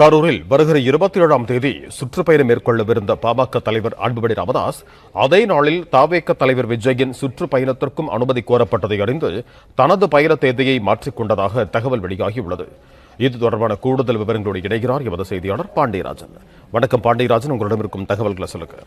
கரூரில் வருகிற 27ஆம் தேதி சுற்றுப்பயணம் மேற்கொள்ளவிருந்த பாமக தலைவர் அன்புமணி ராமதாஸ் அதே நாளில் தவேக தலைவர் விஜயின் சுற்றுப்பயணத்திற்கும் அனுமதி கோரப்பட்டதை அறிந்து தனது பயண தேதியை மாற்றிக்கொண்டதாக தகவல் வெளியாகியுள்ளது. இது தொடர்பான கூடுதல் விவரங்களோடு இணைகிறார் எமது செய்தியாளர் பாண்டியராஜன். வணக்கம் பாண்டியராஜன், உங்களிடம் இருக்கும் தகவல்களை சொல்லுங்க.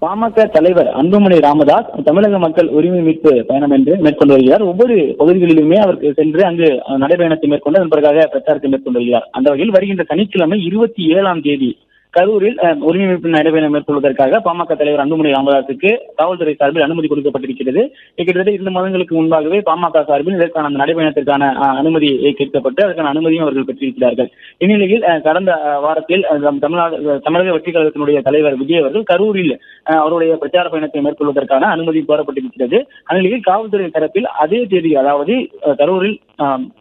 பாமக தலைவர் அன்புமணி ராமதாஸ் தமிழக மக்கள் உரிமை மீட்பு பயணம் என்று மேற்கொண்டு வருகிறார். ஒவ்வொரு பகுதிகளிலுமே அவருக்கு சென்று அங்கு நடைபயணத்தை மேற்கொண்டு அதன் பிறகாக பிரச்சாரத்தை மேற்கொண்டு வருகிறார். அந்த வகையில் வருகின்ற சனிக்கிழமை 27ஆம் தேதி கரூரில் உரிமை மீட்பு நடைபயணம் மேற்கொள்வதற்காக பாமக தலைவர் அன்புமணி ராமதாஸுக்கு காவல்துறை சார்பில் அனுமதி கொடுக்கப்பட்டிருக்கிறது. கிட்டத்தட்ட 2 மாதங்களுக்கு முன்பாகவே பாமக சார்பில் இதற்கான அந்த நடைபயணத்திற்கான அனுமதி கேட்கப்பட்டு அதற்கான அனுமதியும் அவர்கள் பெற்றிருக்கிறார்கள். இந்நிலையில் கடந்த வாரத்தில் தமிழக வெற்றிக் கழகத்தினுடைய தலைவர் விஜய் அவர்கள் கரூரில் அவருடைய பிரச்சார பயணத்தை மேற்கொள்வதற்கான அனுமதி கோரப்பட்டிருக்கிறது. அந்நிலையில் காவல்துறை தரப்பில் அதே தேதி, அதாவது கரூரில்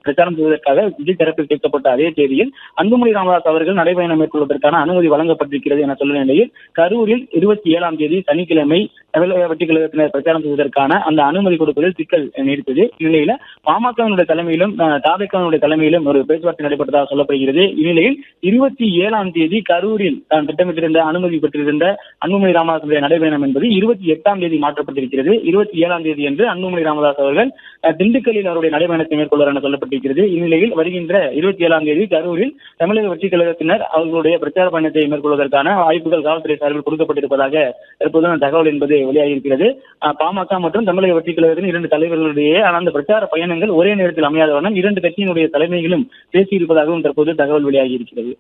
பிரச்சாரம் செய்வதற்காக விஜய் தரப்பில் கேட்கப்பட்ட அதே தேதியில் அன்புமணி ராமதாஸ் அவர்கள் நடைபயணம் மேற்கொள்வதற்கான அனுமதி வழங்கப்பட்டிருக்கிறது என சொல்லும் நிலையில் கரூரில் 27ஆம் தேதி சனிக்கிழமை தமிழக வெற்றிக் கழகத்தினர் பிரச்சாரம் செய்வதற்கான அந்த அனுமதி கொடுப்பதில் சிக்கல் நீடித்தது. இந்நிலையில பாமகவினுடைய தலைமையிலும் தவேகவினுடைய தலைமையிலும் ஒரு பேச்சுவார்த்தை நடைபெற்றதாக சொல்லப்படுகிறது. இந்நிலையில் 27ஆம் தேதி கரூரில் தான் திட்டமிட்டிருந்த அனுமதி பெற்றிருந்த அன்புமணி ராமதாஸ் நடைபயணம் என்பது 28ஆம் தேதி மாற்றப்பட்டிருக்கிறது. 27ஆம் தேதி என்று அன்புமணி ராமதாஸ் அவர்கள் திண்டுக்கல்லில் அவருடைய நடைபயணத்தை மேற்கொள்வார் என சொல்லப்பட்டிருக்கிறது. இந்நிலையில் வருகின்ற 27ஆம் தேதி கரூரில் தமிழக வெற்றிக் கழகத்தினர் அவர்களுடைய பிரச்சார பயணத்தை மேற்கொள்வதற்கான வாய்ப்புகள் காவல்துறை சார்பில் கொடுக்கப்பட்டிருப்பதாக தற்போது தகவல் என்பது வெளியாகியிருக்கிறது. பாமக மற்றும் தமிழக வெற்றிக் கழகத்தின் 2 தலைவர்களுடைய அந்த பிரச்சார பயணங்கள் ஒரே நேரத்தில் அமையாத வண்ணம் 2 கட்சியினுடைய தலைமைகளும் பேசியிருப்பதாகவும் தற்போது தகவல் வெளியாகியிருக்கிறது.